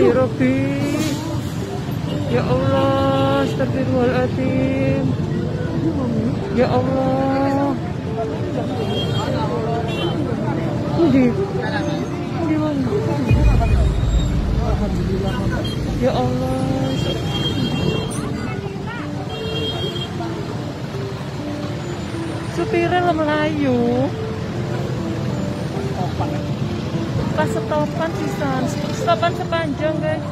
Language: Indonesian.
ya Rabbi. Ya Allah, astagfirullahaladzim. Ya Allah. Ya Allah. Supirnya lo Melayu. Pas stopan pisan, stopan sepanjang guys.